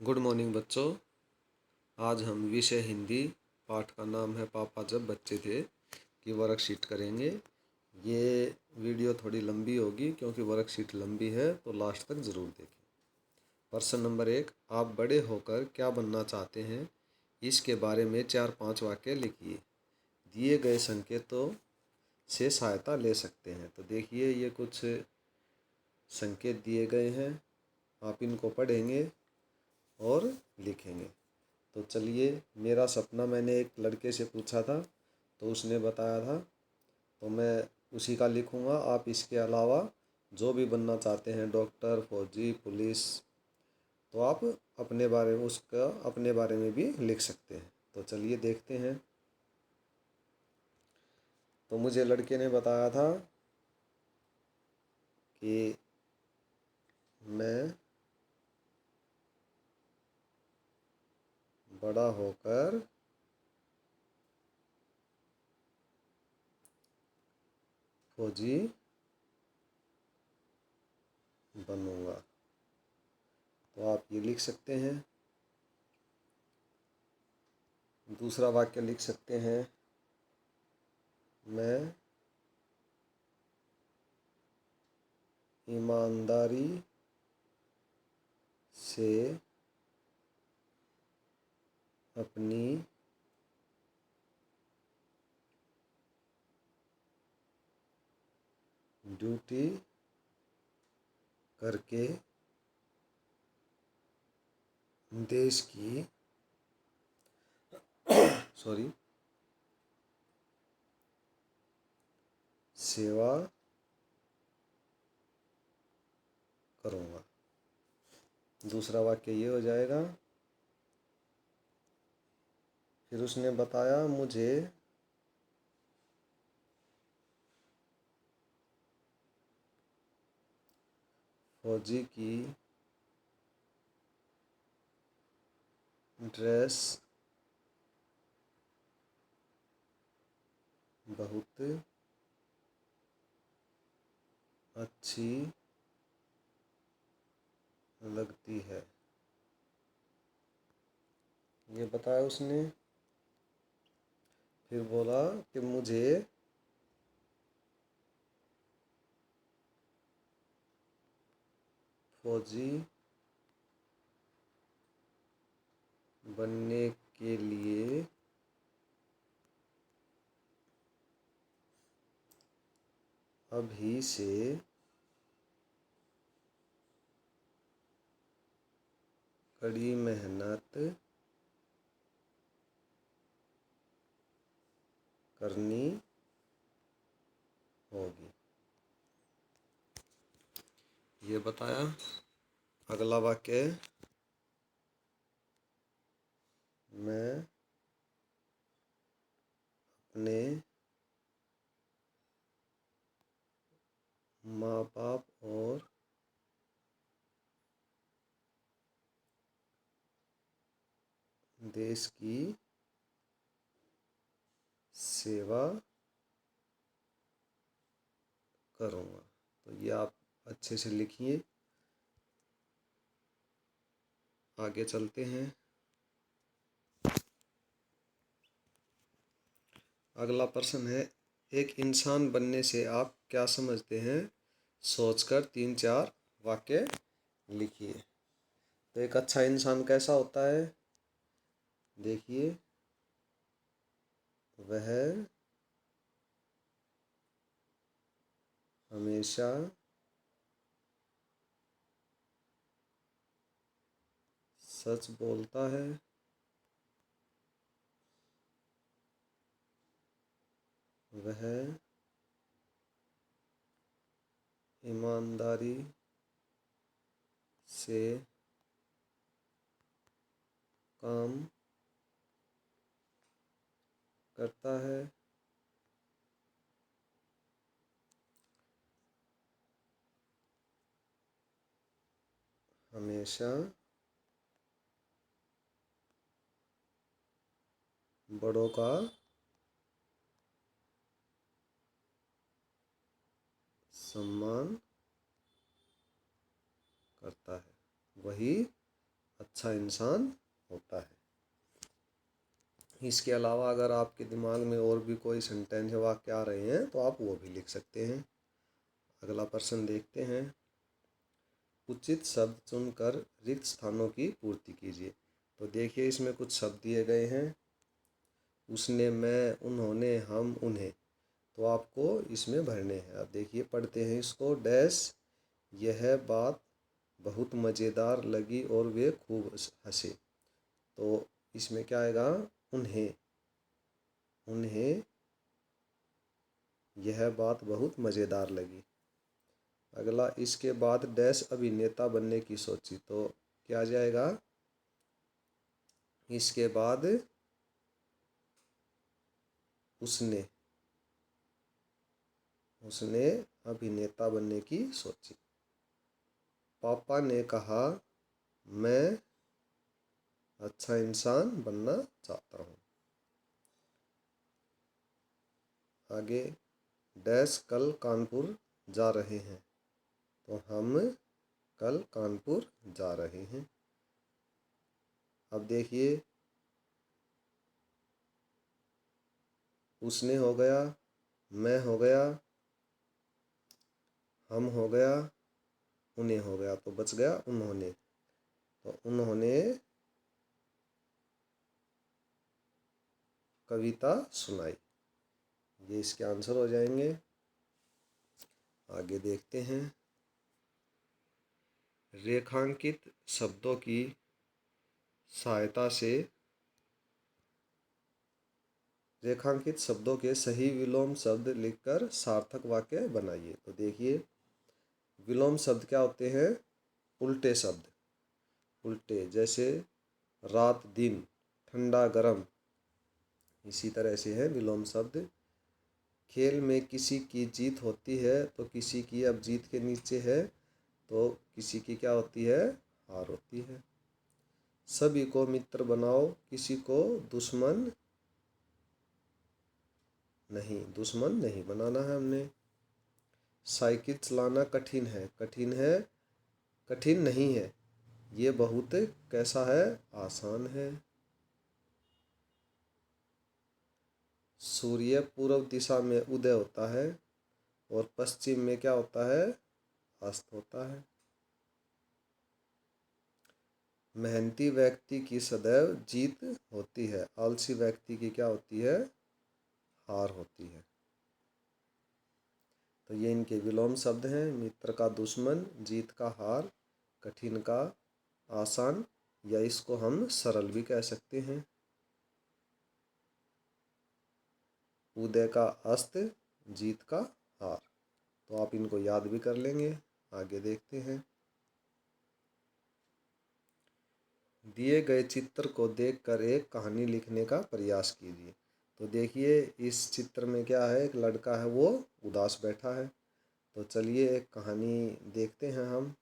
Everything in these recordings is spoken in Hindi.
गुड मॉर्निंग बच्चों। आज हम विषय हिंदी पाठ का नाम है पापा जब बच्चे थे की वर्कशीट करेंगे। ये वीडियो थोड़ी लंबी होगी क्योंकि वर्कशीट लंबी है, तो लास्ट तक ज़रूर देखें। प्रश्न नंबर 1, आप बड़े होकर क्या बनना चाहते हैं? इसके बारे में 4-5 वाक्य लिखिए। दिए गए संकेतों से सहायता ले सकते हैं। तो देखिए, ये कुछ संकेत दिए गए हैं, आप इनको पढ़ेंगे और लिखेंगे। तो चलिए, मेरा सपना मैंने एक लड़के से पूछा था तो उसने बताया था, तो मैं उसी का लिखूँगा। आप इसके अलावा जो भी बनना चाहते हैं, डॉक्टर, फौजी, पुलिस, तो आप अपने बारे में भी लिख सकते हैं। तो चलिए देखते हैं। तो मुझे लड़के ने बताया था कि मैं बड़ा होकर फौजी बनूंगा। तो आप ये लिख सकते हैं। दूसरा वाक्य लिख सकते हैं, मैं ईमानदारी से अपनी ड्यूटी करके देश की सेवा करूँगा। दूसरा वाक्य ये हो जाएगा। फिर उसने बताया, मुझे फौजी की ड्रेस बहुत अच्छी लगती है। ये बताया उसने। फिर बोला कि मुझे फौजी बनने के लिए अभी से कड़ी मेहनत करनी होगी। ये बताया। अगला वाक्य, मैं अपने माँ बाप और देश की सेवा करूँगा। तो ये आप अच्छे से लिखिए। आगे चलते हैं। अगला प्रश्न है, एक इंसान बनने से आप क्या समझते हैं? सोचकर 3-4 वाक्य लिखिए। तो एक अच्छा इंसान कैसा होता है? देखिए, वह हमेशा सच बोलता है, वह ईमानदारी से काम करता है, हमेशा बड़ों का सम्मान करता है, वही अच्छा इंसान होता है। इसके अलावा अगर आपके दिमाग में और भी कोई सेंटेंस या वाक्य आ रहे हैं तो आप वो भी लिख सकते हैं। अगला प्रश्न देखते हैं। उचित शब्द चुनकर रिक्त स्थानों की पूर्ति कीजिए। तो देखिए इसमें कुछ शब्द दिए गए हैं। उसने, मैं, उन्होंने, हम, उन्हें। तो आपको इसमें भरने हैं। अब देखिए पढ़ते हैं इसको। डैश, यह बात बहुत मज़ेदार लगी और वे खूब हंसे। तो इसमें क्या आएगा? उन्हें। उन्हें यह बात बहुत मज़ेदार लगी। अगला, इसके बाद डैश अभिनेता बनने की सोची। तो क्या आ जाएगा? इसके बाद उसने उसने अभिनेता बनने की सोची। पापा ने कहा, मैं अच्छा इंसान बनना चाहता हूँ। आगे, डैश कल कानपुर जा रहे हैं। तो हम कल कानपुर जा रहे हैं। अब देखिए, उसने हो गया, मैं हो गया, हम हो गया, उन्हें हो गया। तो बच गया उन्होंने। तो उन्होंने कविता सुनाई। ये इसके आंसर हो जाएंगे। आगे देखते हैं। रेखांकित शब्दों की सहायता से रेखांकित शब्दों के सही विलोम शब्द लिखकर सार्थक वाक्य बनाइए। तो देखिए, विलोम शब्द क्या होते हैं? उल्टे शब्द। उल्टे, जैसे रात दिन, ठंडा गरम, इसी तरह से है विलोम शब्द। खेल में किसी की जीत होती है तो किसी की, अब जीत के नीचे है तो किसी की क्या होती है? हार होती है। सभी को मित्र बनाओ, किसी को दुश्मन नहीं बनाना है हमने। साइकिल चलाना कठिन है। कठिन है, कठिन नहीं है। ये बहुत कैसा है? आसान है। सूर्य पूर्व दिशा में उदय होता है और पश्चिम में क्या होता है? अस्त होता है। मेहनती व्यक्ति की सदैव जीत होती है। आलसी व्यक्ति की क्या होती है? हार होती है। तो ये इनके विलोम शब्द हैं। मित्र का दुश्मन, जीत का हार, कठिन का आसान, या इसको हम सरल भी कह सकते हैं। उदय का अस्त, जीत का हार। तो आप इनको याद भी कर लेंगे। आगे देखते हैं। दिए गए चित्र को देखकर एक कहानी लिखने का प्रयास कीजिए। तो देखिए इस चित्र में क्या है? एक लड़का है, वो उदास बैठा है। तो चलिए एक कहानी देखते हैं हम।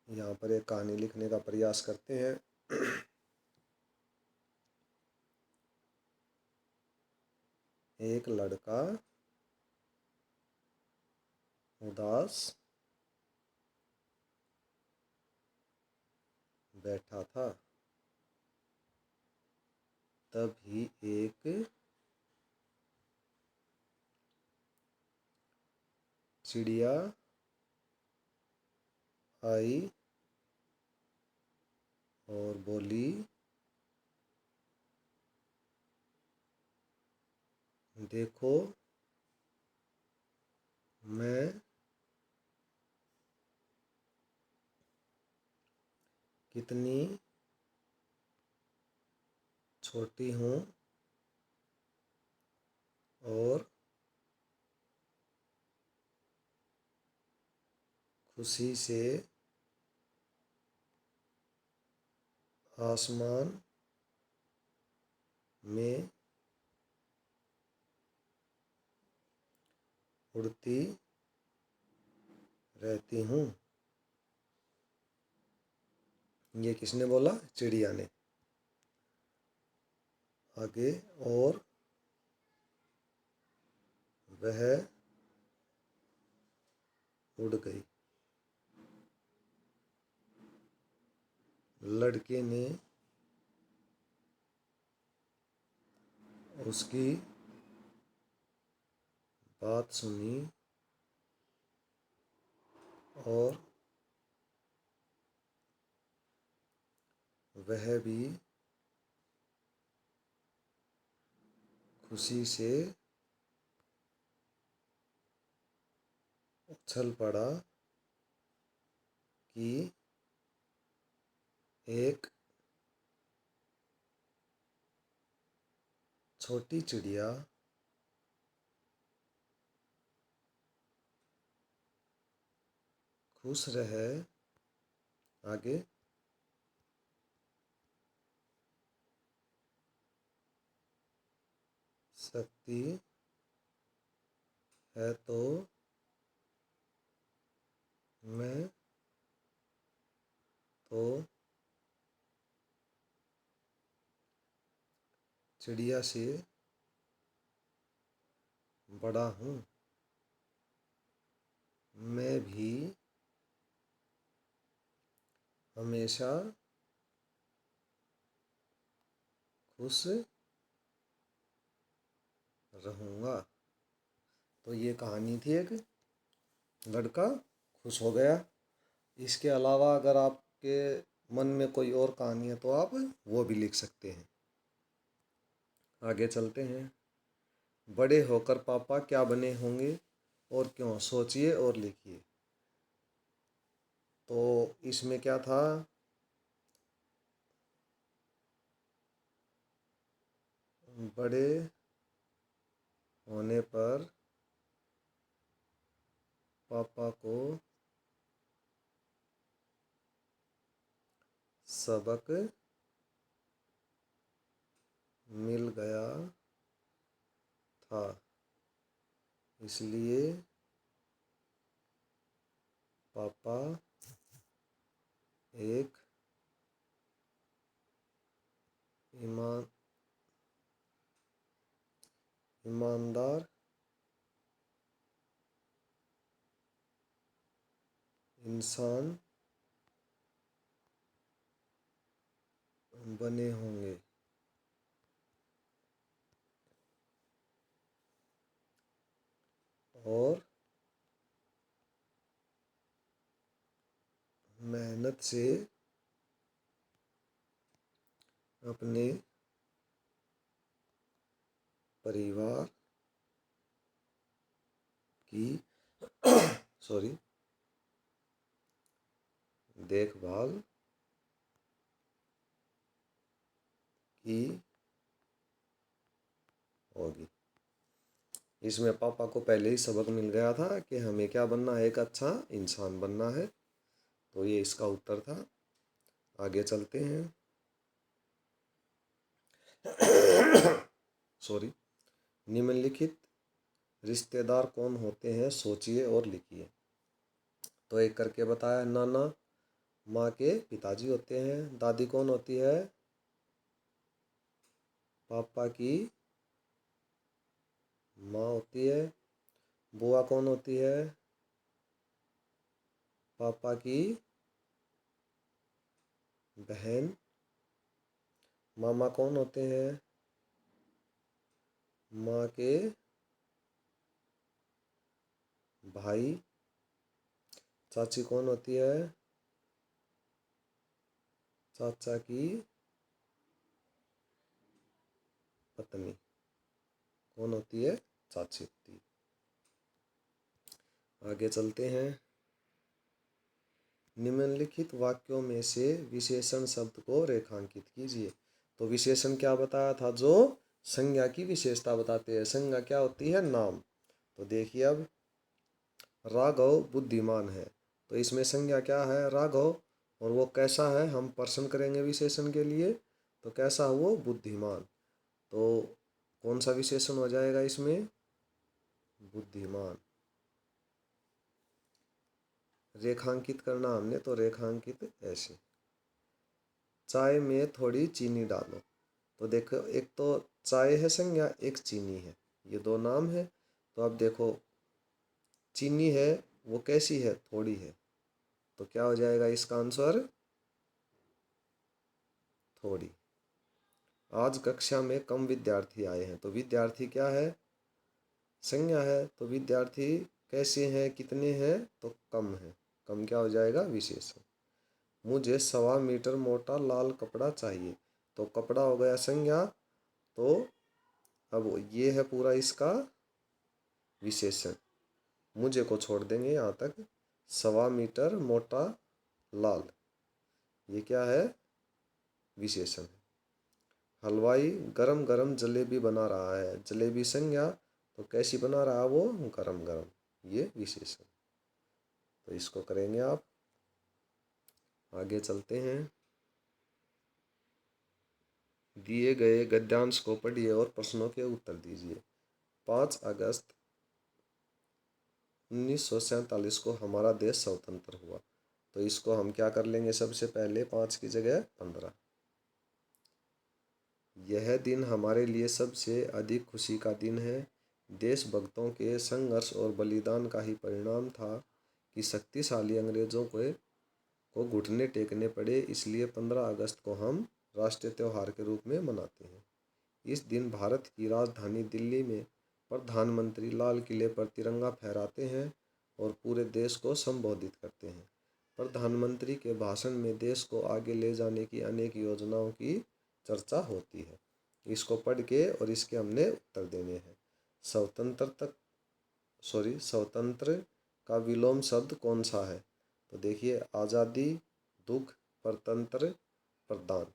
यहाँ पर एक कहानी लिखने का प्रयास करते हैं। एक लड़का उदास बैठा था। तभी एक चिड़िया आई और बोली, देखो मैं कितनी छोटी हूँ और खुशी से आसमान में उड़ती रहती हूँ। ये किसने बोला? चिड़िया ने। आगे और वह उड़ गई। लड़के ने उसकी बात सुनी और वह भी खुशी से उछल पड़ा कि एक छोटी चिड़िया खुश रह आगे सकती है तो मैं तो चिड़िया से बड़ा हूँ। मैं भी हमेशा खुश रहूँगा। तो ये कहानी थी, एक लड़का खुश हो गया। इसके अलावा अगर आपके मन में कोई और कहानी है तो आप वो भी लिख सकते हैं। आगे चलते हैं। बड़े होकर पापा क्या बने होंगे और क्यों, सोचिए और लिखिए। तो इसमें क्या था, बड़े होने पर पापा को सबक मिल गया था, इसलिए पापा एक ईमानदार इंसान बने होंगे। और मेहनत से अपने परिवार की सॉरी देखभाल की होगी। इसमें पापा को पहले ही सबक मिल गया था कि हमें क्या बनना है, एक अच्छा इंसान बनना है। तो ये इसका उत्तर था। आगे चलते हैं। सॉरी। निम्नलिखित रिश्तेदार कौन होते हैं, सोचिए और लिखिए। तो एक करके बताया। नाना माँ के पिताजी होते हैं। दादी कौन होती है, पापा की माँ होती है। बुआ कौन होती है, पापा की बहन। मामा कौन होते हैं, माँ के भाई। चाची कौन होती है, चाचा की पत्नी। कौन होती है, चाची होती है। आगे चलते हैं। निम्नलिखित वाक्यों में से विशेषण शब्द को रेखांकित कीजिए। तो विशेषण क्या बताया था, जो संज्ञा की विशेषता बताते हैं। संज्ञा क्या होती है, नाम। तो देखिए अब, राघव बुद्धिमान है। तो इसमें संज्ञा क्या है, राघव। और वो कैसा है, हम प्रश्न करेंगे विशेषण के लिए। तो कैसा है वो, बुद्धिमान। तो कौन सा विशेषण हो जाएगा इसमें, बुद्धिमान। रेखांकित करना हमने, तो रेखांकित ऐसे। चाय में थोड़ी चीनी डालो। तो देखो, एक तो चाय है संज्ञा, एक चीनी है, ये दो नाम है। तो अब देखो, चीनी है वो कैसी है, थोड़ी है, तो क्या हो जाएगा इसका आंसर, थोड़ी। आज कक्षा में कम विद्यार्थी आए हैं, तो विद्यार्थी क्या है, संज्ञा है। तो विद्यार्थी कैसे हैं, कितने हैं, तो कम है। कम क्या हो जाएगा, विशेषण। मुझे 1.25 मीटर मोटा लाल कपड़ा चाहिए, तो कपड़ा हो गया संज्ञा। तो अब ये है पूरा इसका विशेषण, मुझे को छोड़ देंगे यहाँ तक। 1.25 मीटर मोटा लाल, ये क्या है, विशेषण है। हलवाई गरम गरम जलेबी बना रहा है, जलेबी संज्ञा, तो कैसी बना रहा है वो, गरम गरम, ये विशेषण। तो इसको करेंगे आप। आगे चलते हैं। दिए गए गद्यांश को पढ़िए और प्रश्नों के उत्तर दीजिए। 5 अगस्त 1947 को हमारा देश स्वतंत्र हुआ, तो इसको हम क्या कर लेंगे, सबसे पहले 5 की जगह 15। यह दिन हमारे लिए सबसे अधिक खुशी का दिन है। देशभक्तों के संघर्ष और बलिदान का ही परिणाम था कि शक्तिशाली अंग्रेजों को घुटने टेकने पड़े। इसलिए 15 अगस्त को हम राष्ट्रीय त्यौहार के रूप में मनाते हैं। इस दिन भारत की राजधानी दिल्ली में प्रधानमंत्री लाल किले पर तिरंगा फहराते हैं और पूरे देश को संबोधित करते हैं। प्रधानमंत्री के भाषण में देश को आगे ले जाने की अनेक योजनाओं की चर्चा होती है। इसको पढ़ के और इसके हमने उत्तर देने हैं। स्वतंत्र का विलोम शब्द कौन सा है, तो देखिए, आज़ादी, दुख, परतंत्र, प्रदान।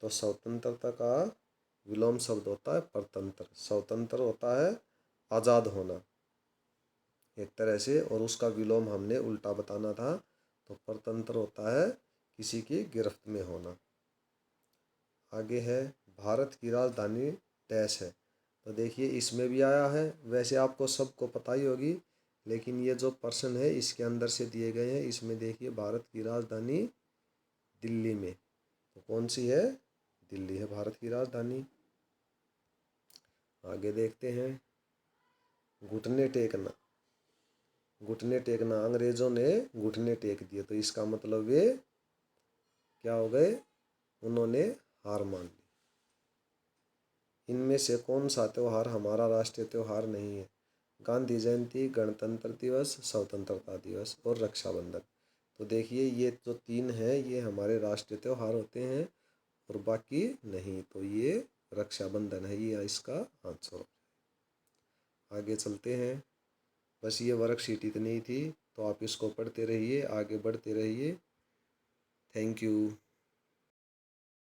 तो स्वतंत्रता का विलोम शब्द होता है परतंत्र। स्वतंत्र होता है आज़ाद होना एक तरह से, और उसका विलोम हमने उल्टा बताना था। तो परतंत्र होता है किसी की गिरफ्त में होना। आगे है, भारत की राजधानी डैश है, तो देखिए इसमें भी आया है। वैसे आपको सबको पता ही होगी, लेकिन ये जो प्रश्न है इसके अंदर से दिए गए हैं, इसमें देखिए भारत की राजधानी दिल्ली में, तो कौन सी है, दिल्ली है भारत की राजधानी। आगे देखते हैं, घुटने टेकना। घुटने टेकना, अंग्रेजों ने घुटने टेक दिए, तो इसका मतलब वे क्या हो गए, उन्होंने हार मान ली। इनमें से कौन सा त्यौहार हमारा राष्ट्रीय त्यौहार नहीं है, गांधी जयंती, गणतंत्र दिवस, स्वतंत्रता दिवस और रक्षाबंधन। तो देखिए ये जो 3 हैं ये हमारे राष्ट्रीय त्यौहार होते हैं और बाकी नहीं, तो ये रक्षाबंधन है, ये इसका आंसर। आगे चलते हैं। बस ये वर्कशीट इतनी ही थी, तो आप इसको पढ़ते रहिए, आगे बढ़ते रहिए। Thank you.